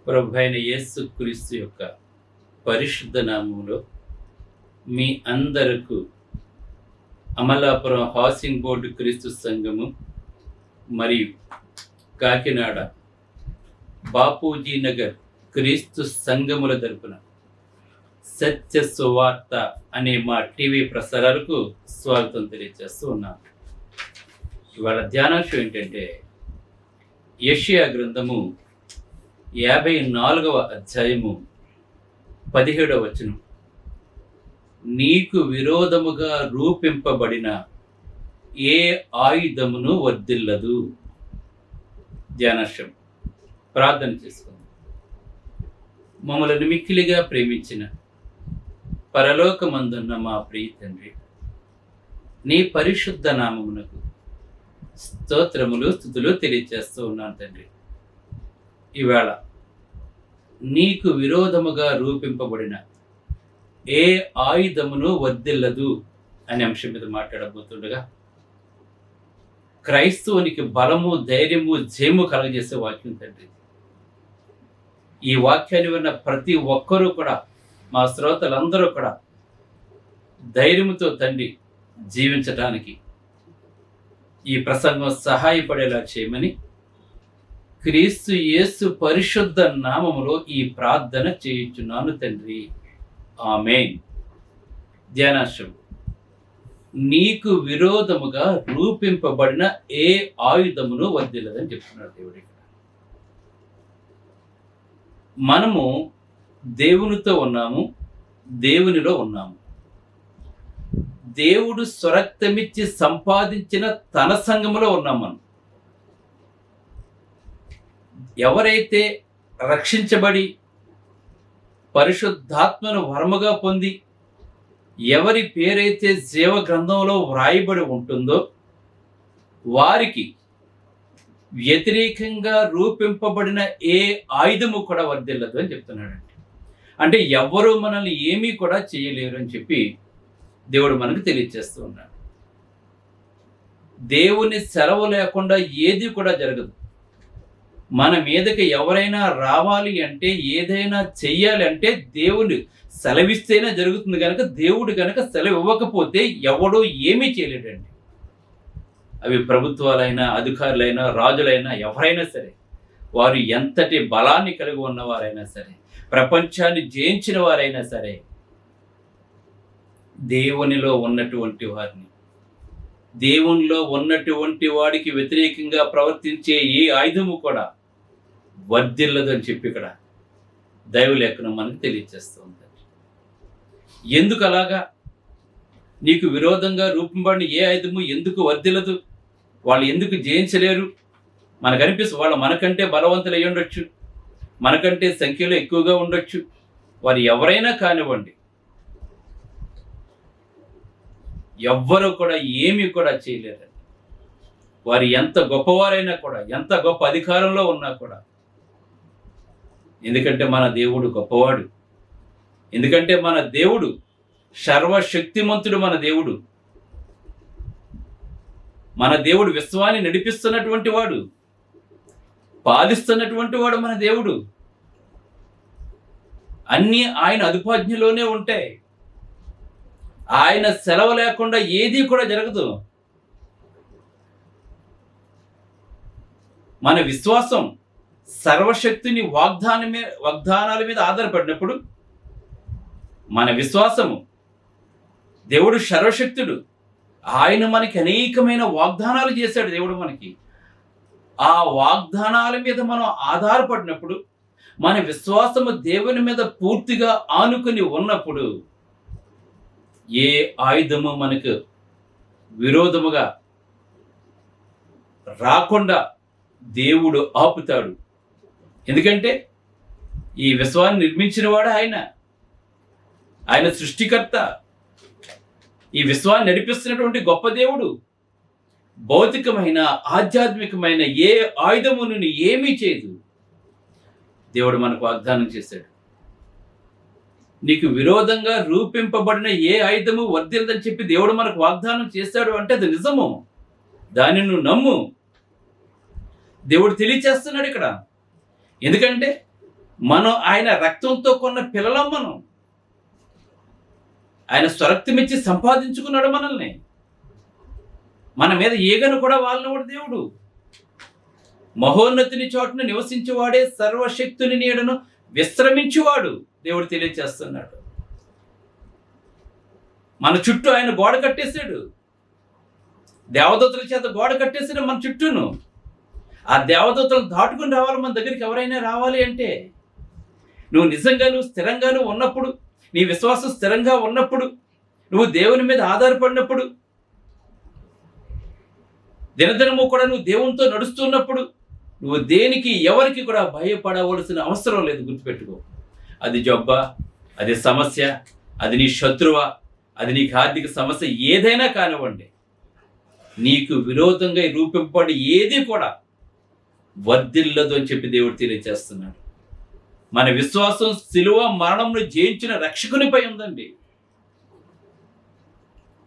ప్రభువైన యేసుక్రీస్తు యొక్క పరిశుద్ధ నామములో మీ అందరకు అమలాపురం హౌసింగ్ బోర్డు క్రీస్తు సంఘము మరియు కాకినాడ బాపూజీ నగర్ క్రీస్తు సంఘముల తరపున సత్య సువార్త అనే మా టీవీ ప్రసారాలకు స్వాగతం తెలియజేస్తూ ఉన్నాను. ఇవాళ ధ్యానాంశం ఏంటంటే యెషయా గ్రంథము 54వ అధ్యాయము 17వ వచనం. నీకు విరోధముగా రూపింపబడిన ఏ ఆయుధమును వర్ధిల్లదు. ధ్యానాంశం. ప్రార్థన చేసుకుందాం. మమ్మల్ని మిక్కిలిగా ప్రేమించిన పరలోకమందున్న మా ప్రియ తండ్రి, నీ పరిశుద్ధ నామమునకు స్తోత్రములు స్తుతులు తెలియజేస్తూ ఉన్నాను తండ్రి. ఇవాళ నీకు విరోధముగా రూపింపబడిన ఏ ఆయుధమును వర్ధిల్లదు అనే అంశం మీద మాట్లాడబోతుండగా, క్రైస్తవునికి బలము, ధైర్యము, జయము కలగజేసే వాక్యం తండ్రి. ఈ వాక్యాన్ని విన్న ప్రతి ఒక్కరూ కూడా, మా శ్రోతలందరూ కూడా ధైర్యముతో తండ్రి జీవించటానికి ఈ ప్రసంగం సహాయపడేలా చేయమని క్రీస్తు యేసు పరిశుద్ధ నామములో ఈ ప్రార్థన చేయుచున్నాను తండ్రి. ఆమేన్. ధ్యానాంశం. నీకు విరోధముగా రూపింపబడిన ఏ ఆయుధమును వర్ధిల్లదని చెప్తున్నాడు దేవుడు. మనము దేవునితో ఉన్నాము, దేవునిలో ఉన్నాము. దేవుడు స్వరక్తమిచ్చి సంపాదించిన తన సంఘములో ఉన్నాం మనం. ఎవరైతే రక్షించబడి పరిశుద్ధాత్మను వరముగా పొంది ఎవరి పేరైతే జీవ గ్రంథంలో వ్రాయబడి ఉంటుందో వారికి వ్యతిరేకంగా రూపింపబడిన ఏ ఆయుధము కూడా వర్ధిల్లదు అని చెప్తున్నాడండి. అంటే ఎవ్వరూ మనల్ని ఏమీ కూడా చేయలేరు అని చెప్పి దేవుడు మనకు తెలియజేస్తూ ఉన్నాడు. దేవుని సెలవు లేకుండా ఏది కూడా జరగదు. మన మీదకి ఎవరైనా రావాలి అంటే, ఏదైనా చెయ్యాలి అంటే దేవుని సెలవిస్తేనే జరుగుతుంది కనుక, దేవుడు కనుక సెలవు ఇవ్వకపోతే ఎవడో ఏమీ చేయలేడండి. అవి ప్రభుత్వాలైనా, అధికారులైనా, రాజులైనా, ఎవరైనా సరే, వారు ఎంతటి బలాన్ని కలిగి ఉన్నవారైనా సరే, ప్రపంచాన్ని జయించిన వారైనా సరే, దేవునిలో ఉన్నటువంటి వారిని, దేవునిలో ఉన్నటువంటి వాడికి వ్యతిరేకంగా ప్రవర్తించే ఏ ఆయుధము కూడా వర్ధిల్లదు అని చెప్పి ఇక్కడ దైవలేఖనం మనకు తెలియజేస్తూ ఉంది. ఎందుకు అలాగా? నీకు విరోధంగా రూపంబడిన ఏ ఆయుధము ఎందుకు వర్ధిల్లదు? వాళ్ళు ఎందుకు జయించలేరు? మనకు అనిపిస్తుంది వాళ్ళు మనకంటే బలవంతులు అయి ఉండొచ్చు, మనకంటే సంఖ్యలో ఎక్కువగా ఉండొచ్చు. వారు ఎవరైనా కానివ్వండి, ఎవ్వరూ కూడా ఏమీ కూడా చేయలేరు. వారు ఎంత గొప్పవారైనా కూడా, ఎంత గొప్ప అధికారంలో ఉన్నా కూడా, ఎందుకంటే మన దేవుడు గొప్పవాడు. ఎందుకంటే మన దేవుడు సర్వశక్తిమంతుడు. మన దేవుడు విశ్వాన్ని నడిపిస్తున్నటువంటి వాడు, పాలిస్తున్నటువంటి వాడు మన దేవుడు. అన్నీ ఆయన అదుపాజ్ఞలోనే ఉంటాయి. ఆయన సెలవు లేకుండా ఏదీ కూడా జరగదు. మన విశ్వాసం సర్వశక్తిని వాగ్దానాల మీద ఆధారపడినప్పుడు, మన విశ్వాసము దేవుడు సర్వశక్తుడు, ఆయన మనకి అనేకమైన వాగ్దానాలు చేశాడు దేవుడు మనకి. ఆ వాగ్దానాల మీద మనం ఆధారపడినప్పుడు, మన విశ్వాసము దేవుని మీద పూర్తిగా ఆనుకుని ఉన్నప్పుడు, ఏ ఆయుధము మనకు విరోధముగా రాకుండా దేవుడు ఆపుతాడు. ఎందుకంటే ఈ విశ్వాన్ని నిర్మించిన వాడు ఆయన సృష్టికర్త. ఈ విశ్వాన్ని నడిపిస్తున్నటువంటి గొప్ప దేవుడు. భౌతికమైన, ఆధ్యాత్మికమైన ఏ ఆయుధమును ఏమీ చేయదు. దేవుడు మనకు వాగ్దానం చేశాడు. నీకు విరోధంగా రూపింపబడిన ఏ ఆయుధము వర్ధిల్లదని చెప్పి దేవుడు మనకు వాగ్దానం చేశాడు అంటే అది నిజము. దాన్ని నువ్వు నమ్ము. దేవుడు తెలియచేస్తున్నాడు ఇక్కడ. ఎందుకంటే మనం ఆయన రక్తంతో కొన్న పిల్లలం. మనం ఆయన స్వరక్తమిచ్చి సంపాదించుకున్నాడు మనల్ని. మన మీద ఈగను కూడా వాలినవాడు దేవుడు. మహోన్నతిని చోటున నివసించేవాడే సర్వశక్తుని నీడను విశ్రమించువాడు దేవుడు తెలియచేస్తున్నాడు. మన చుట్టూ ఆయన గోడ కట్టేశాడు. దేవదూతల చేత గోడ కట్టేశాడు మన చుట్టూను. ఆ దేవదూతలు దాటుకుని రావాలి మన దగ్గరికి. ఎవరైనా రావాలి అంటే నువ్వు స్థిరంగాను ఉన్నప్పుడు, నీ విశ్వాసం స్థిరంగా ఉన్నప్పుడు, నువ్వు దేవుని మీద ఆధారపడినప్పుడు, దినదినము కూడా నువ్వు దేవునితో నడుస్తున్నప్పుడు, నువ్వు దేనికి ఎవరికి కూడా భయపడవలసిన అవసరం లేదు. గుర్తుపెట్టుకో. అది జబ్బా, అది సమస్య, అది నీ శత్రువా, అది నీకు ఆర్థిక సమస్య ఏదైనా కానివ్వండి, నీకు విరోధంగా రూపింపబడి ఏది కూడా వర్ధిల్లదు అని చెప్పి దేవుడు తెలియజేస్తున్నాడు. మన విశ్వాసం శిలువ మరణంను జయించిన రక్షకునిపై ఉందండి.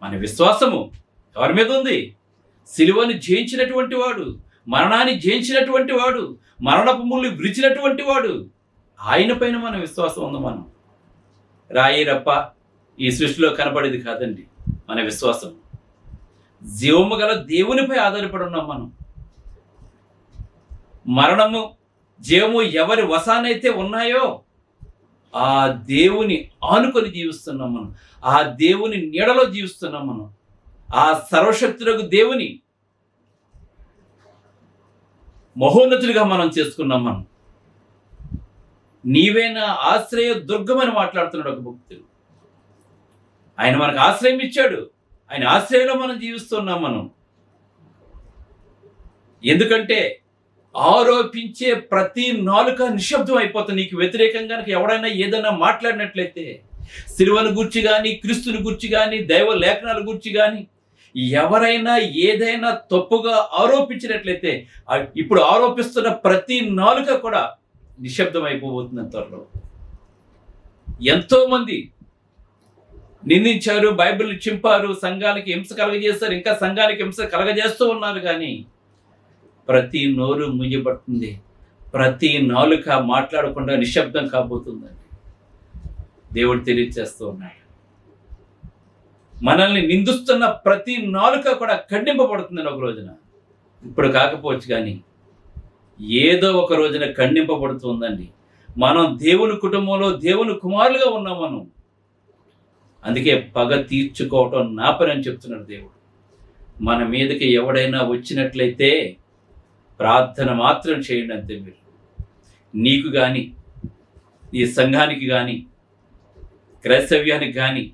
మన విశ్వాసము ఎవరి మీద ఉంది? శిలువను జయించినటువంటి వాడు, మరణాన్ని జయించినటువంటి వాడు, మరణపు ముళ్ళు విరిచినటువంటి వాడు, ఆయన పైన మన విశ్వాసం ఉంది. మనం రాయి రప్ప ఈ సృష్టిలో కనపడేది కాదండి మన విశ్వాసం. జీవము గల దేవునిపై ఆధారపడి ఉన్నాం మనం. మరణము జీవము ఎవరి వశానైతే ఉన్నాయో ఆ దేవుని ఆనుకొని జీవిస్తున్నాం మనం. ఆ దేవుని నీడలో జీవిస్తున్నాం మనం. ఆ సర్వశక్తులకు దేవుని మహోన్నతుడిగా మనం చేసుకున్నాం మనం. నీవేనా ఆశ్రయ దుర్గమని మాట్లాడుతున్నాడు ఒక భక్తుడు. ఆయన మనకు ఆశ్రయం ఇచ్చాడు. ఆయన ఆశ్రయంలో మనం జీవిస్తున్నాం మనం. ఎందుకంటే ఆరోపించే ప్రతి నాలుక నిశ్శబ్దం అయిపోతుంది. నీకు వ్యతిరేకంగా ఎవడైనా ఏదైనా మాట్లాడినట్లయితే, సిలువను గురించి కానీ, క్రీస్తుని గురించి కానీ, దైవ లేఖనాల గురించి కానీ ఎవరైనా ఏదైనా తప్పుగా ఆరోపించినట్లయితే, ఇప్పుడు ఆరోపిస్తున్న ప్రతి నాలుక కూడా నిశ్శబ్దం అయిపోబోతుంది త్వరలో. ఎంతో మంది నిందించారు, బైబిల్ చింపారు, సంఘానికి హింస కలగజేస్తారు, ఇంకా సంఘానికి హింస కలగజేస్తూ ఉన్నారు. కానీ ప్రతి నోరు ముయ్యబడుతుంది, ప్రతి నాలుక మాట్లాడకుండా నిశ్శబ్దం కాబోతుందండి. దేవుడు తెలియజేస్తూ ఉన్నాడు. మనల్ని నిందిస్తున్న ప్రతి నాలుక కూడా ఖండింపబడుతుందని ఒక రోజున. ఇప్పుడు కాకపోవచ్చు కానీ ఏదో ఒక రోజున ఖండింపబడుతుందండి. మనం దేవుని కుటుంబంలో దేవుని కుమారులుగా ఉన్నాం మనం. అందుకే పగ తీర్చుకోవటం నా పని అని చెప్తున్నాడు దేవుడు. మన మీదకి ఎవడైనా వచ్చినట్లయితే ప్రార్థన మాత్రం చేయండి అంతే. మీరు నీకు కానీ, ఈ సంఘానికి కానీ, క్రైస్తవ్యానికి కానీ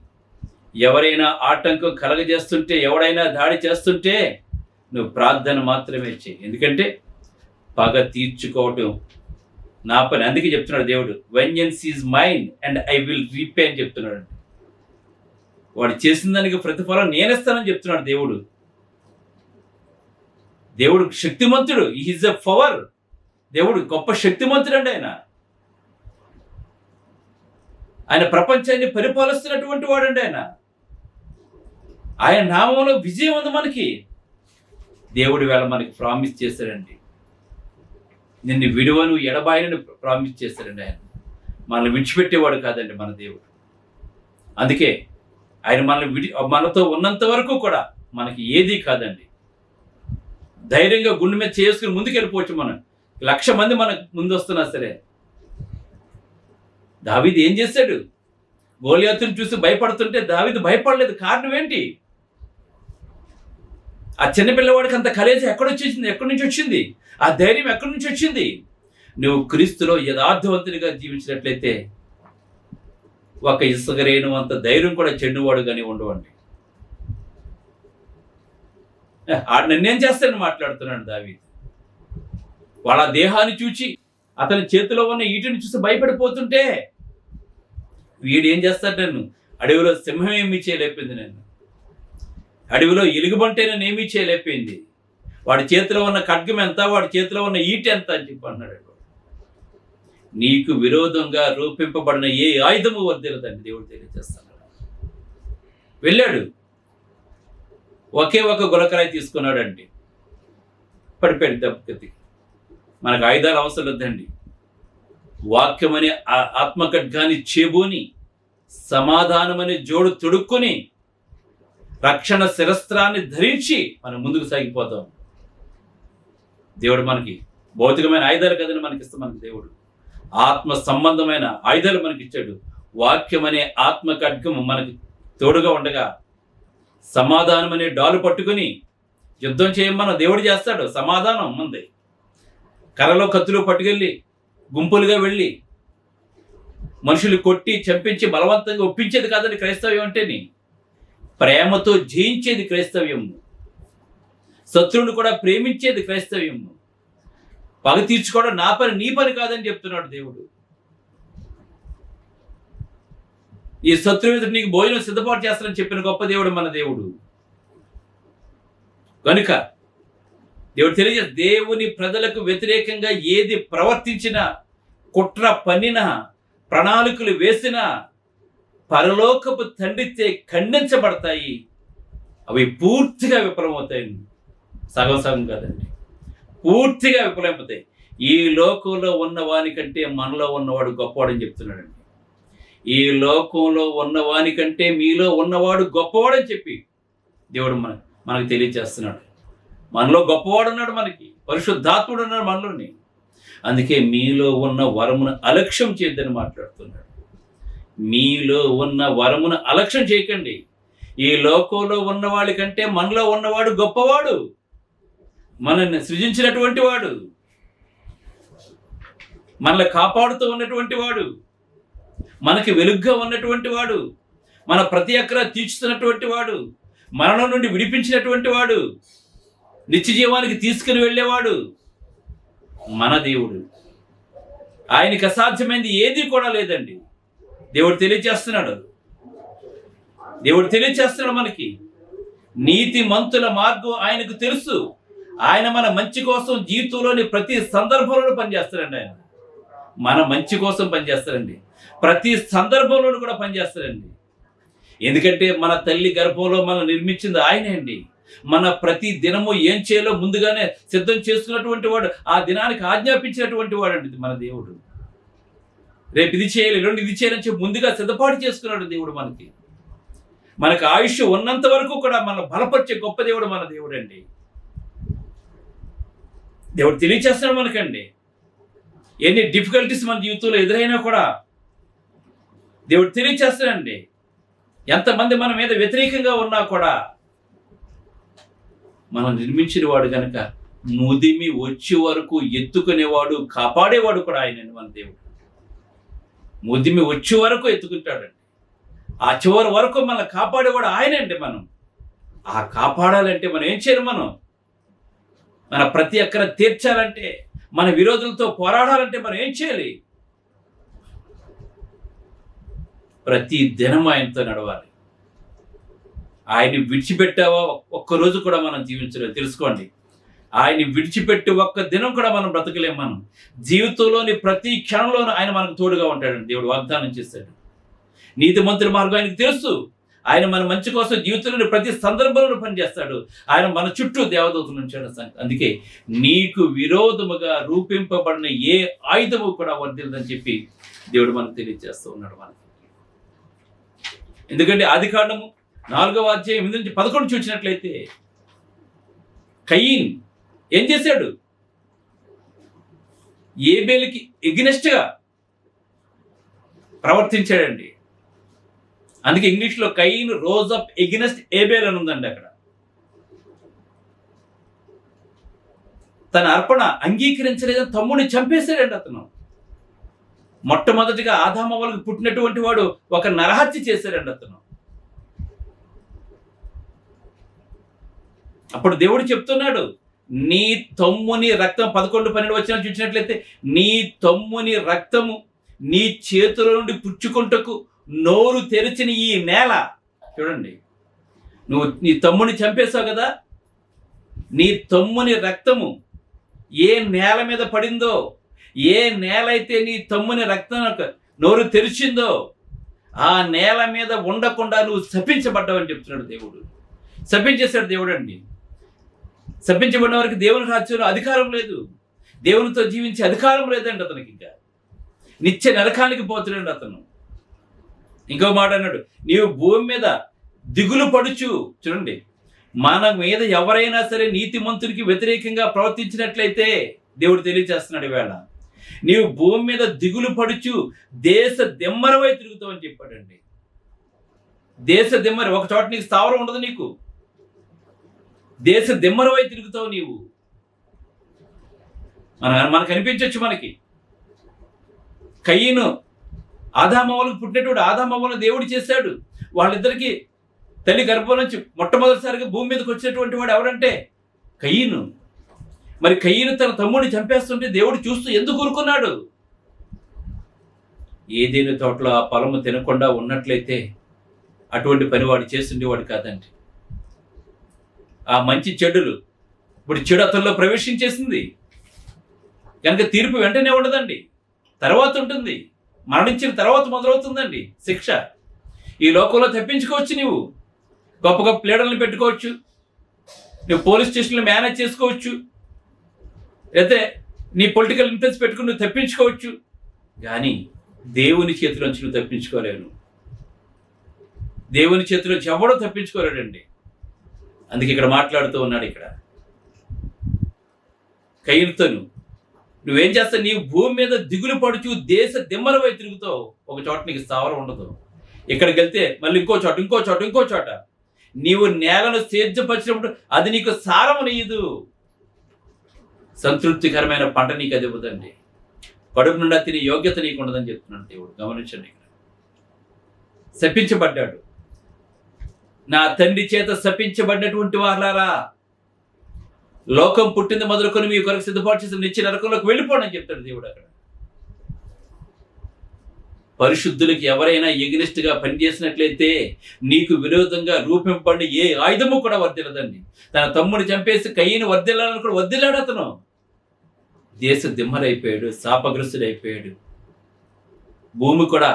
ఎవరైనా ఆటంకం కలగజేస్తుంటే, ఎవడైనా దాడి చేస్తుంటే నువ్వు ప్రార్థన మాత్రమే చేయి. ఎందుకంటే పగ తీర్చుకోవటం నా పని. అందుకే చెప్తున్నాడు దేవుడు, vengeance is mine and I will repay అని చెప్తున్నాడు. వాడు చేసిన దానికి ప్రతిఫలం నేనేస్తానని చెప్తున్నాడు దేవుడు. దేవుడు శక్తిమంతుడు. Is a power. దేవుడు గొప్ప శక్తిమంతుడు అండి. ఆయన ప్రపంచాన్ని పరిపాలిస్తున్నటువంటి వాడండి. ఆయన నామంలో విజయం ఉంది మనకి. దేవుడు వేళ మనకి ప్రామిస్ చేశాడండి. నిన్ను విడువను ఎడబాయనని ప్రామిస్ చేశాడండి. ఆయన మనల్ని విడిచిపెట్టేవాడు కాదండి మన దేవుడు. అందుకే ఆయన మనతో ఉన్నంత వరకు కూడా మనకి ఏదీ కాదండి. ధైర్యంగా గుండె మీద చేసుకుని ముందుకెళ్ళిపోవచ్చు. మనం 1,00,000 మంది మనకు ముందు వస్తున్నా సరే. దావీదు ఏం చేశాడు? గోలియాతుని చూసి భయపడుతుంటే దావీదు భయపడలేదు. కారణం ఏంటి? ఆ చిన్నపిల్లవాడికి అంత కలేజ ఎక్కడి నుంచి వచ్చింది? ఆ ధైర్యం ఎక్కడి నుంచి వచ్చింది? నువ్వు క్రీస్తులో యథార్థవంతునిగా జీవించినట్లయితే ఒక ఇసుకరేణు అంత ధైర్యం కూడా చెడ్డువాడు కానీ ఉండవండి. నన్నేం చేస్తానని మాట్లాడుతున్నాడు దావీదు. వాళ్ళ దేహాన్ని చూచి, అతని చేతిలో ఉన్న ఈటిని చూసి భయపడిపోతుంటే వీడు ఏం చేస్తాడు? నన్ను అడవిలో సింహం ఏమీ చేయలేకపోయింది, నన్ను అడవిలో ఎలుగుబంటే నన్ను ఏమీ చేయలేకపోయింది, వాడి చేతిలో ఉన్న ఖడ్గం ఎంత, వాడి చేతిలో ఉన్న ఈటి ఎంత అని చెప్పి అన్నాడు. నీకు విరోధంగా రూపింపబడిన ఏ ఆయుధము వర్ధిల్లదండి దేవుడు తెలియజేస్తున్నాడు. వెళ్ళాడు, ఒకే ఒక గులకరాయి తీసుకున్నాడు అండి, పడిపోయాడు దెబ్బకి. మనకు ఆయుధాలు అవసరం లేదండి. వాక్యమనే ఆత్మఖడ్గాన్ని చేబూని, సమాధానమనే జోడు తొడుక్కొని, రక్షణ శిరస్త్రాన్ని ధరించి మనం ముందుకు సాగిపోతాం. దేవుడు మనకి భౌతికమైన ఆయుధాలు కదని మనకిస్తాం. మనకి దేవుడు ఆత్మ సంబంధమైన ఆయుధాలు మనకిచ్చాడు. వాక్యం అనే ఆత్మ ఖడ్గము మనకి తోడుగా ఉండగా, సమాధానం అనే డాలు పట్టుకుని యుద్ధం చేయమని దేవుడు చేస్తాడు. సమాధానం మంది కర్రలో కత్తులు పట్టుకెళ్ళి గుంపులుగా వెళ్ళి మనుషులు కొట్టి చంపించి బలవంతంగా ఒప్పించేది కాదని క్రైస్తవ్యం అంటేని, ప్రేమతో జయించేది క్రైస్తవ్యము. శత్రువుని కూడా ప్రేమించేది క్రైస్తవ్యము. పగ తీర్చుకోవడం నా పని నీ పని కాదని చెప్తున్నాడు దేవుడు. ఈ శత్రువు నీకు భోజనం సిద్ధపాటు చేస్తానని చెప్పిన గొప్ప దేవుడు మన దేవుడు. కనుక దేవుడు తెలియజేసి, దేవుని ప్రజలకు వ్యతిరేకంగా ఏది ప్రవర్తించినా, కుట్ర పన్నినా, ప్రణాళికలు వేసినా పరలోకపు తండ్రితే ఖండించబడతాయి. అవి పూర్తిగా విఫలమవుతాయి. సగం సగం కాదండి, పూర్తిగా విఫలమైపోతాయి. ఈ లోకంలో ఉన్నవాని కంటే మనలో ఉన్నవాడు గొప్పవాడని చెప్తున్నాడండి. ఈ లోకంలో ఉన్నవాని కంటే మీలో ఉన్నవాడు గొప్పవాడని చెప్పి దేవుడు మనకు తెలియజేస్తున్నాడు. మనలో గొప్పవాడు ఉన్నాడు, మనకి పరిశుద్ధాత్ముడు ఉన్నాడు మనలోని. అందుకే మీలో ఉన్న వరమును అలక్ష్యం చేయొద్దని మాట్లాడుతున్నాడు. మీలో ఉన్న వరమును అలక్ష్యం చేయకండి. ఈ లోకంలో ఉన్నవాడి కంటే మనలో ఉన్నవాడు గొప్పవాడు, మనల్ని సృజించినటువంటి వాడు, మనల్ని కాపాడుతూ ఉన్నటువంటి వాడు, మనకి వెలుగ్గా ఉన్నటువంటి వాడు, మన ప్రతి అక్కర తీర్చుతున్నటువంటి వాడు, మరణం నుండి విడిపించినటువంటి వాడు, నిత్య జీవానికి తీసుకుని వెళ్ళేవాడు మన దేవుడు. ఆయనకి అసాధ్యమైనది ఏది కూడా లేదండి. దేవుడు తెలియజేస్తున్నాడు. మనకి నీతి మంతుల మార్గం ఆయనకు తెలుసు. ఆయన మన మంచి కోసం జీవితంలోని ప్రతి సందర్భంలో పనిచేస్తారండి. ఆయన మన మంచి కోసం పనిచేస్తారండి. ప్రతి సందర్భంలోనూ కూడా పనిచేస్తారండి. ఎందుకంటే మన తల్లి గర్భంలో మనం నిర్మించింది ఆయనే అండి. మన ప్రతి దినము ఏం చేయాలో ముందుగానే సిద్ధం చేసుకున్నటువంటి వాడు, ఆ దినానికి ఆజ్ఞాపించినటువంటి వాడు అండి మన దేవుడు. రేపు ఇది చేయాలి, ఎల్లుండి ఇది చేయాలని చెప్పి ముందుగా సిద్ధపాటు చేసుకున్నాడు దేవుడు. మనకు ఆయుష్ ఉన్నంత వరకు కూడా మనం బలపరిచే గొప్ప దేవుడు మన దేవుడు అండి. దేవుడు తెలియచేస్తున్నాడు మనకండి. ఎన్ని డిఫికల్టీస్ మన జీవితంలో ఎదురైనా కూడా దేవుడు తెలియచేస్తాడండి. ఎంతమంది మన మీద వ్యతిరేకంగా ఉన్నా కూడా మనం నిర్మించిన వాడు కనుక ముదిమి వచ్చే వరకు ఎత్తుకునేవాడు, కాపాడేవాడు కూడా ఆయనండి మన దేవుడు. ముదిమి వచ్చే వరకు ఎత్తుకుంటాడండి. ఆ చివరి వరకు మనం కాపాడేవాడు ఆయనండి. మనం ఆ కాపాడాలంటే మనం ఏం చేయాలి? మన ప్రతి అక్కర తీర్చాలంటే, మన విరోధులతో పోరాడాలంటే మనం ఏం చేయాలి? ప్రతి దినం ఆయనతో నడవాలి. ఆయన్ని విడిచిపెట్టావా ఒక్కరోజు కూడా మనం జీవించలేము. తెలుసుకోండి, ఆయన్ని విడిచిపెట్టి ఒక్క దినం కూడా మనం బ్రతకలేము. మనం జీవితంలోని ప్రతి క్షణంలోనూ ఆయన మనకు తోడుగా ఉంటాడండి. దేవుడు వాగ్దానం చేశాడు. నీతిమంతుల మార్గం ఆయనకు తెలుసు. ఆయన మన మంచి కోసం జీవితంలోని ప్రతి సందర్భంలో పనిచేస్తాడు. ఆయన మన చుట్టూ దేవదూతలు ఉంచాడు. అందుకే నీకు విరోధముగా రూపింపబడిన ఏ ఆయుధము కూడా వర్ధిల్లదని చెప్పి దేవుడు మనకు తెలియజేస్తూ ఉన్నాడు మనకి. ఎందుకంటే ఆదికాండము 4వ అధ్యాయం 8 నుంచి 11 చూసినట్లయితే, కయీన్ ఏం చేశాడు? ఏబేలుకి ఎగ్నెస్ట్గా ప్రవర్తించాడండి. అందుకే ఇంగ్లీష్లో కయీన్ రోజ్ అప్ ఎగ్నెస్ట్ ఏబేల్ అని ఉందండి. అక్కడ తన అర్పణ అంగీకరించలేదని తమ్ముడిని చంపేశాడండి అతను. మొట్టమొదటిగా ఆదామవ్వలకు పుట్టినటువంటి వాడు ఒక నరహత్య చేశాడండి అతను. అప్పుడు దేవుడు చెప్తున్నాడు, నీ తమ్ముని రక్తం 11-12 వచ్చిన చూసినట్లయితే, నీ తమ్ముని రక్తము నీ చేతుల నుండి పుచ్చుకుంటకు నోరు తెరిచిన ఈ నేల. చూడండి, నువ్వు నీ తమ్ముని చంపేశావు కదా, నీ తమ్ముని రక్తము ఏ నేల మీద పడిందో, ఏ నేల అయితే నీ తమ్ముని రక్తం నోరు తెరిచిందో, ఆ నేల మీద ఉండకుండా నువ్వు శపించబడ్డావని చెప్తున్నాడు దేవుడు. శపించేశాడు దేవుడు అండి. శపించబడిన వారికి దేవుని రాజ్యంలో అధికారం లేదు. దేవునితో జీవించే అధికారం లేదండి అతనికి. ఇంకా నిత్య నరకానికి పోతున్నాడు అతను. ఇంకో మాట అన్నాడు, నీవు భూమి మీద దిగులు పడుచు. చూడండి, మన మీద ఎవరైనా సరే నీతిమంతునికి వ్యతిరేకంగా ప్రవర్తించినట్లయితే దేవుడు తెలియజేస్తున్నాడు ఈవేళ, నీవు భూమి మీద దిగులు పడుచు దేశ దిమ్మరవై తిరుగుతావు అని చెప్పాడండి. దేశ దిమ్మరి, ఒక చోట నీకు స్థావరం ఉండదు, నీకు దేశ దిమ్మరవై తిరుగుతావు నీవు. మనకు అనిపించవచ్చు, మనకి కయ్యను ఆదామవ్వలకు పుట్టినటువంటి ఆదామవ్వలను దేవుడు చేశాడు. వాళ్ళిద్దరికి తల్లి గర్భం నుంచి మొట్టమొదటిసారిగా భూమి మీదకి వచ్చినటువంటి వాడు ఎవరంటే కయ్యను. మరి కయ్యను తన తమ్ముడిని చంపేస్తుంటే దేవుడు చూస్తూ ఎందుకు ఊరుకున్నాడు? ఏదేని తోటలో ఆ పొలము తినకుండా ఉన్నట్లయితే అటువంటి పని వాడు చేస్తుండేవాడు కాదండి. ఆ మంచి చెడులు ఇప్పుడు చెడు అతనిలో ప్రవేశించేసింది కనుక తీర్పు వెంటనే ఉండదండి, తర్వాత ఉంటుంది. మరణించిన తర్వాత మొదలవుతుందండి శిక్ష. ఈ లోకంలో తప్పించుకోవచ్చు, నువ్వు గొప్ప గొప్ప లీడర్లను పెట్టుకోవచ్చు, నువ్వు పోలీస్ స్టేషన్లో మేనేజ్ చేసుకోవచ్చు, అయితే నీ పొలిటికల్ ఇన్ఫ్లుయెన్స్ పెట్టుకుని నువ్వు తప్పించుకోవచ్చు, కానీ దేవుని చేతిలోంచి నువ్వు తప్పించుకోలేవు. దేవుని చేతిలోంచి ఎవడో తప్పించుకోలేడండి. అందుకే ఇక్కడ మాట్లాడుతూ ఉన్నాడు. ఇక్కడ కయ్యనుతో నువ్వేం చేస్తావు? నీవు భూమి మీద దిగులు పడుచు దేశ దిమ్మరవై తిరుగుతావు. ఒక చోట నీకు స్థావరం ఉండదు. ఇక్కడికి వెళ్తే మళ్ళీ ఇంకో చోట నీవు నేలను సేద్యపరిచినప్పుడు అది నీకు సారమునియదు, సంతృప్తికరమైన పంట నీకు అది ఇవ్వదండి, కడుపు నుండి తినే యోగ్యత నీకు ఉండదని చెప్తున్నాడు దేవుడు. గమనించండి, ఇక్కడ శపించబడ్డాడు. నా తండ్రి చేత శపించబడినటువంటి వాళ్ళారా, లోకం పుట్టింది మొదలుకొని మీ కొరకు సిద్ధపాటు చేసిన నిత్య నరకంలోకి వెళ్ళిపోండి అని చెప్తాడు దేవుడు. అక్కడ పరిశుద్ధులకి ఎవరైనా ఎగినిస్ట్గా పనిచేసినట్లయితే నీకు విరోధంగా రూపింపబడిన ఏ ఆయుధము కూడా వర్దిల్లదండి. తన తమ్ముడు చంపేసి కయ్యను వర్దిల్లాలని కూడా వర్దిల్లాడు. అతను దేశ దిమ్మరైపోయాడు, శాపగ్రస్తుడైపోయాడు. భూమి కూడా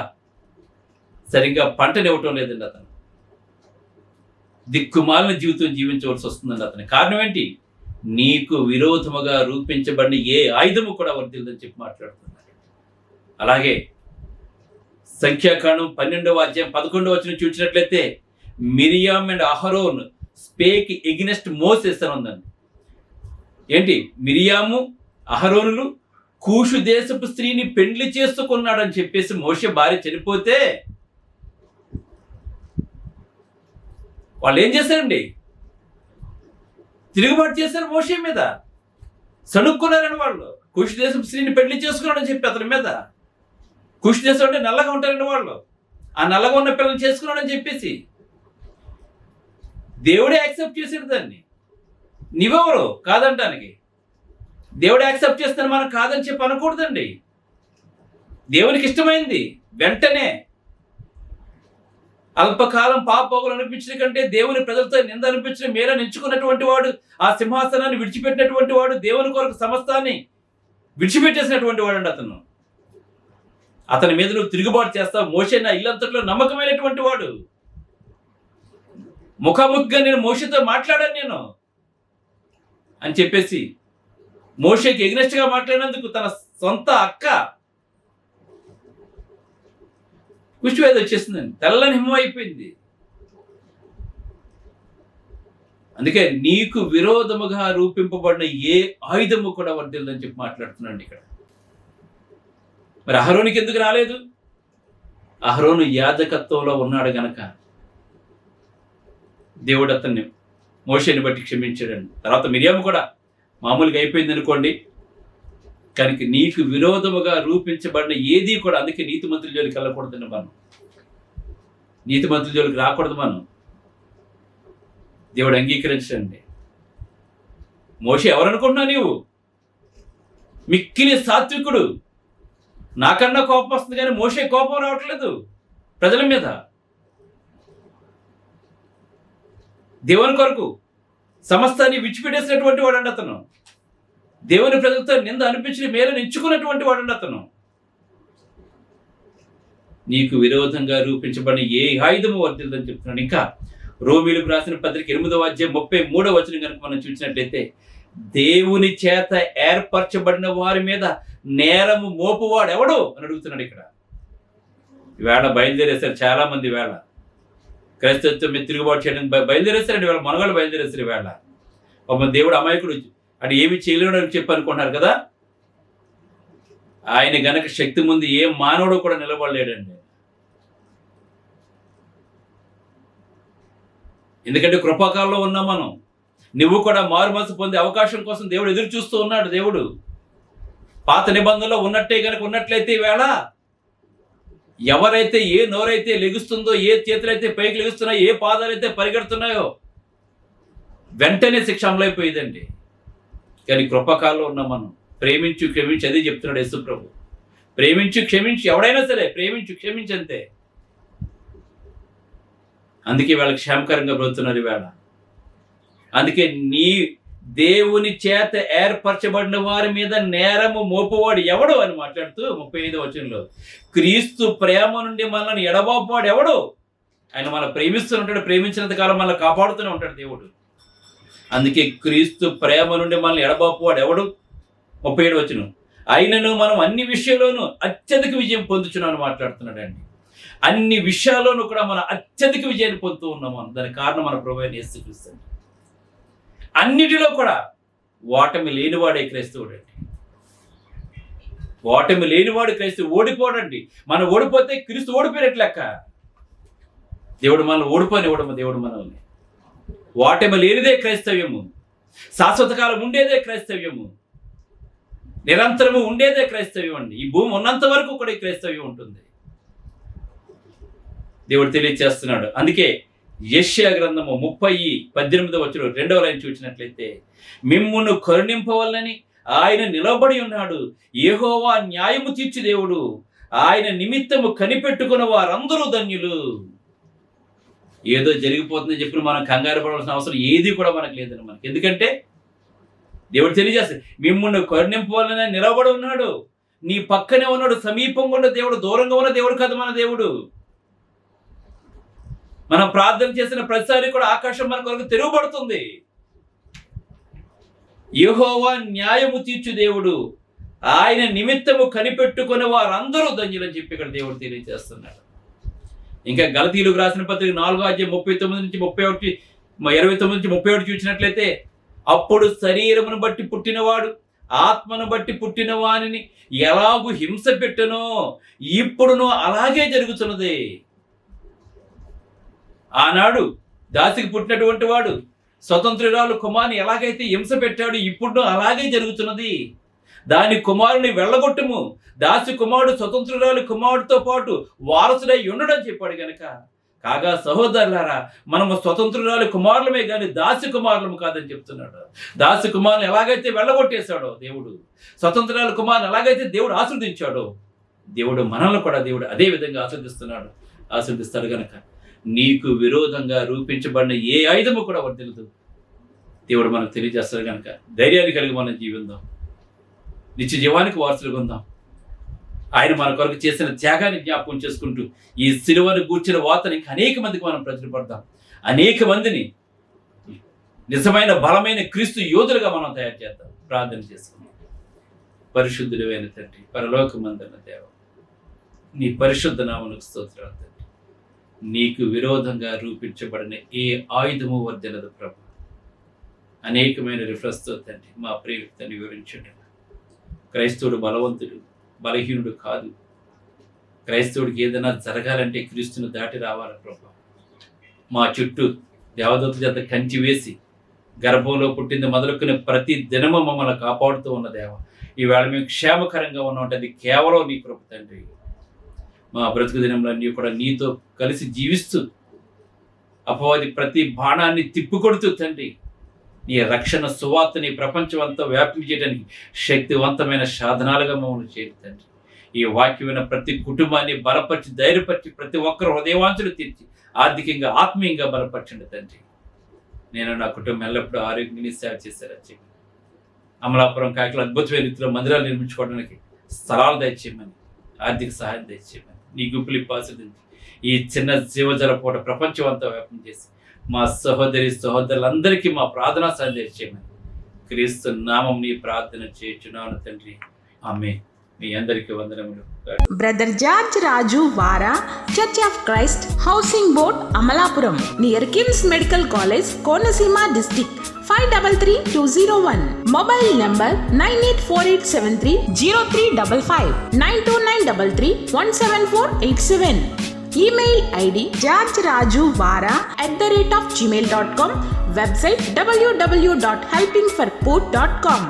సరిగ్గా పంటనివ్వటం లేదండి. అతను దిక్కుమాలిన జీవితం జీవించవలసి వస్తుందండి. అతని కారణం ఏంటి? నీకు విరోధముగా రూపించబడిన ఏ ఆయుధము కూడా వర్దిల్లని చెప్పి మాట్లాడుతున్నాడు. అలాగే సంఖ్యాకాండం 12వ అధ్యాయం 11వ వచనం చూసినట్లయితే Miriam and Aaron spake against Moses అని ఉందండి. ఏంటి? మిరియాము అహరోనులు కూషు దేశపు స్త్రీని పెండ్లి చేసుకున్నాడని చెప్పేసి మోషే భార్య చనిపోతే వాళ్ళు ఏం చేశారండి? తిరుగుబాటు చేశారు మోషే మీద, సణుక్కున్నారని వాళ్ళు. కూషు దేశపు స్త్రీని పెండ్లి చేసుకున్నాడని చెప్పి అతని మీద. కూషు దేశం అంటే నల్లగా ఉంటారండి వాళ్ళు. ఆ నల్లగా ఉన్న పిల్లల్ని చేసుకున్నాడని చెప్పేసి దేవుడే యాక్సెప్ట్ చేసాడు దాన్ని. నీవెవరు కాదంటానికి? దేవుడు యాక్సెప్ట్ చేస్తాను, మనం కాదని చెప్పి అనకూడదండి. దేవునికి ఇష్టమైంది వెంటనే అల్పకాలం పాపపోగులు అనిపించిన కంటే దేవుని ప్రజలతో నింద అనిపించిన మేర ఎంచుకున్నటువంటి వాడు, ఆ సింహాసనాన్ని విడిచిపెట్టినటువంటి వాడు, దేవుని కొరకు సమస్తాన్ని విడిచిపెట్టేసినటువంటి వాడు అండి అతను. అతని మీద నువ్వు తిరుగుబాటు చేస్తావు. మోషే నా ఇల్లంతట్లో నమ్మకమైనటువంటి వాడు. ముఖాముఖిగా నేను మోషేతో మాట్లాడాను నేను అని చెప్పేసి మోషేకి ఎగ్నెస్ట్గా మాట్లాడినందుకు తన సొంత అక్క కుష్టివ్యాధి వచ్చేసిందండి, తెల్లని హిమం అయిపోయింది. అందుకే నీకు విరోధముగా రూపింపబడిన ఏ ఆయుధము కూడా వర్దిల్లని చెప్పి మాట్లాడుతున్నాడు ఇక్కడ. మరి అహరోనికి ఎందుకు రాలేదు? అహరోను యాజకత్వంలో ఉన్నాడు గనక దేవుడు అతన్ని మోషేని బట్టి క్షమించాడండి. తర్వాత మిరియాము కూడా మామూలుగా అయిపోయింది అనుకోండి. కనుక నీకు విరోధముగా రూపించబడిన ఏది కూడా, అందుకే నీతిమంతుల జోలికి వెళ్ళకూడదండి మనం, నీతిమంతుల జోలికి రాకూడదు మనం. దేవుడు అంగీకరించండి. మోషే ఎవరనుకుంటున్నావు నీవు? మిక్కిలి సాత్వికుడు. నాకన్నా కోపం వస్తుంది కానీ మోషే కోపం రావట్లేదు ప్రజల మీద. దేవుని కొరకు సమస్తాన్ని విడిచిపెట్టేసినటువంటి వాడండి అతను. దేవుని ప్రజలతో నింద అనిపించిన మేలను ఎంచుకున్నటువంటి వాడండి అతను. నీకు విరోధంగా రూపించబడిన ఏ ఆయుధము వర్తిల్దని చెప్తున్నాడు. ఇంకా రోమీలకు రాసిన పత్రిక 8వ అధ్యాయం 33వ వచనం కనుక మనం చూసినట్లయితే దేవుని చేత ఏర్పరచబడిన వారి మీద నేరము మోపువాడు ఎవడు అని అడుగుతున్నాడు ఇక్కడ. ఈవేళ బయలుదేరేశారు చాలా మంది. ఈవేళ క్రైస్తత్వం మీద తిరుగుబాటు చేయడానికి బయలుదేరేస్తారండి. ఈవేళ మనగాళ్ళు బయలుదేరేస్తారు. ఈవేళ ఒక దేవుడు అమాయకుడు అంటే ఏమి చేయలేడు అని చెప్పి అనుకుంటున్నారు కదా. ఆయన గనక శక్తి ముందు ఏ మానవుడు కూడా నిలబడలేడండి. ఎందుకంటే కృపాకాలంలో ఉన్నాం మనం. నువ్వు కూడా మారు మనసు పొందే అవకాశం కోసం దేవుడు ఎదురు చూస్తూ ఉన్నాడు. దేవుడు పాత నిబంధనలో ఉన్నట్టే కనుక ఉన్నట్లయితే ఈవేళ ఎవరైతే ఏ నోరైతే లెగుస్తుందో, ఏ చేతులైతే పైకి లెగుస్తున్నాయో, ఏ పాదాలైతే పరిగెడుతున్నాయో వెంటనే శిక్ష అమలైపోయేదండి. కానీ కృపకాలంలో ఉన్నాం మనం. ప్రేమించు క్షమించి, అదే చెప్తున్నాడు యేసు ప్రభు. ప్రేమించు క్షమించి, ఎవడైనా సరే ప్రేమించు క్షమించి అంతే. అందుకే వాళ్ళకి క్షేమకరంగా బ్రతున్నారు ఈవేళ. అందుకే నీ దేవుని చేత ఏర్పరచబడిన వారి మీద నేరము మోపువాడు ఎవడు అని మాట్లాడుతూ 35వ వచనంలో క్రీస్తు ప్రేమ నుండి మనల్ని ఎడబాపువాడు ఎవడు. ఆయన మనం ప్రేమిస్తూ ఉంటాడు. ప్రేమించినంత కాలం మనల్ని కాపాడుతూనే ఉంటాడు దేవుడు. అందుకే క్రీస్తు ప్రేమ నుండి మనల్ని ఎడబాపువాడు ఎవడు. 37వ వచనం అయినను మనం అన్ని విషయాల్లోనూ అత్యధిక విజయం పొందుతున్నామని మాట్లాడుతున్నాడండి. అన్ని విషయాల్లోనూ కూడా మనం అత్యధిక విజయాన్ని పొందుతూ ఉన్నాము. దానికి కారణం మన ప్రభువైన యేసుక్రీస్తు. అన్నిటిలో కూడా ఓటమి లేనివాడే క్రైస్తవుడు అండి. ఓటమి లేనివాడు క్రైస్తవుడు. ఓడిపోడండి. మనం ఓడిపోతే క్రీస్తు ఓడిపోయినట్లు లెక్క. దేవుడు మనల్ని ఓడిపోనివ్వడము. దేవుడు మనల్ని ఓటమి లేనిదే క్రైస్తవ్యము. శాశ్వత కాలం ఉండేదే క్రైస్తవ్యము. నిరంతరము ఉండేదే క్రైస్తవ్యం అండి. ఈ భూమి ఉన్నంత వరకు కూడా ఈ క్రైస్తవ్యం ఉంటుంది. దేవుడు తెలియజేస్తున్నాడు. అందుకే యెషయా గ్రంథము 30:18 వచనం 2వ లైన్ చూసినట్లయితే మిమ్మును కరుణింపవలనని ఆయన నిలబడి ఉన్నాడు. యెహోవా న్యాయము తీర్చు దేవుడు. ఆయన నిమిత్తము కనిపెట్టుకున్న వారందరూ ధన్యులు. ఏదో జరిగిపోతుందని చెప్పి మనం కంగారు పడవలసిన అవసరం ఏది కూడా మనకు లేదని మనకి. ఎందుకంటే దేవుడు తెలియజేస్తాడు మిమ్మును కరుణింపవలనని నిలబడి ఉన్నాడు. నీ పక్కనే ఉన్నాడు. సమీపంగా ఉన్న దేవుడు, దూరంగా ఉన్న దేవుడు కాదు మన దేవుడు. మనం ప్రార్థన చేసిన ప్రతిసారి కూడా ఆకాశం మన కొరకు తెరవబడుతుంది. యెహోవా న్యాయము తీర్చు దేవుడు. ఆయన నిమిత్తము కనిపెట్టుకునే వారందరూ ధన్యులని చెప్పి ఇక్కడ దేవుడు తెలియజేస్తున్నాడు. ఇంకా గలతీయులకు రాసిన పత్రిక 4:29-31 చూసినట్లయితే అప్పుడు శరీరమును బట్టి పుట్టినవాడు ఆత్మను బట్టి పుట్టిన వానిని ఎలాగూ హింస పెట్టనో ఇప్పుడునో అలాగే జరుగుతున్నది. ఆనాడు దాసికి పుట్టినటువంటి వాడు స్వతంత్రురాలు కుమారుని ఎలాగైతే హింస పెట్టాడు ఇప్పుడు అలాగే జరుగుతున్నది. దాని కుమారుని వెళ్ళగొట్టుము. దాసి కుమారుడు స్వతంత్రురాలు కుమారుడితో పాటు వారసుడై ఉండడని చెప్పాడు గనక కాగా సహోదరులారా మనము స్వతంత్రురాలు కుమారులమే కానీ దాసి కుమారులము కాదని చెప్తున్నాడు. దాసి కుమారుని ఎలాగైతే వెళ్ళగొట్టేశాడో దేవుడు, స్వతంత్రాల కుమారుని ఎలాగైతే దేవుడు ఆశీర్వదించాడో దేవుడు మనల్ని కూడా దేవుడు అదే విధంగా ఆశీర్వదిస్తాడు గనక నీకు విరోధంగా రూపించబడిన ఏ ఆయుధము కూడా వర్ధిల్లదు. దేవుడు మనకు తెలియజేస్తాడు కనుక ధైర్యాన్ని కలిగి మనం జీవిద్దాం. నిత్య జీవానికి వారసులుగా ఉందాం. ఆయన మన కొరకు చేసిన త్యాగాన్ని జ్ఞాపకం చేసుకుంటూ ఈ సిలువను గూర్చిన వార్తని అనేక మందికి మనం ప్రచురపడదాం. అనేక మందిని నిజమైన బలమైన క్రీస్తు యోధులుగా మనం తయారు చేద్దాం. ప్రార్థన చేసుకుందాం. పరిశుద్ధుడైన తండ్రి, పరలోకమందున్న దేవ, నీ పరిశుద్ధ నామమునకు స్తోత్రాలు తండ్రి. నీకు విరోధంగా రూపించబడిన ఏ ఆయుధము వర్ధిల్లదు ప్రభు. అనేకమైన రిఫరెన్స్తో తండ్రి మా ప్రేమితని వివరించండి. క్రైస్తవుడు బలవంతుడు, బలహీనుడు కాదు. క్రైస్తవుడికి ఏదైనా జరగాలంటే క్రీస్తుని దాటి రావాలి ప్రభు. మా చుట్టూ దేవదూతల చేత కంచి వేసి గర్భంలో పుట్టింది మొదలుకుని ప్రతి దినము మమ్మల్ని కాపాడుతూ ఉన్న దేవ, ఈవేళ మేము క్షేమకరంగా ఉన్నామంటే అది కేవలం నీ కృప తండ్రి. మా బ్రతుకు దినంలన్నీ కూడా నీతో కలిసి జీవిస్తూ అపవాది ప్రతి బాణాన్ని తిప్పికొడుతూ తండ్రి నీ రక్షణ సువార్తని ప్రపంచం అంతా వ్యాప్తి చేయడానికి శక్తివంతమైన సాధనాలుగా మమ్మల్ని చేయండి తండ్రి. ఈ వాక్యమైన ప్రతి కుటుంబాన్ని బలపరిచి ధైర్యపరిచి ప్రతి ఒక్కరు హృదయవాంఛలు తీర్చి ఆర్థికంగా ఆత్మీయంగా బలపరచండి తండ్రి. నేను నా కుటుంబం ఎల్లప్పుడూ ఆరోగ్యాన్ని సేవ చేశారు. అమలాపురం కాకిలో అద్భుతమైన రీతిలో మందిరాలు నిర్మించుకోవడానికి స్థలాలు దయచేయమని, ఆర్థిక సహాయం దయచేయమని, నీ గుంపులు ఆశీర్వదించి ఈ చిన్న జీవజల పూట ప్రపంచం అంతా వ్యాపం చేసి మా సహోదరులందరికీ మా ప్రార్థనా సహాయం దయచేయమని క్రీస్తు నామం నీ ప్రార్థన చేయుచున్నాను తండ్రి. ఆమేన్. మీ అందరికీ వందనములు. బ్రదర్ జార్జ్ రాజు వారా, church of Christ, housing board, Amalapuram, near KIMS medical college, Konaseema district, 538201. Mobile number 9848730355, 9293317487. Email ID georgerajuvara@gmail.com. Website www.helpingforpoor.com.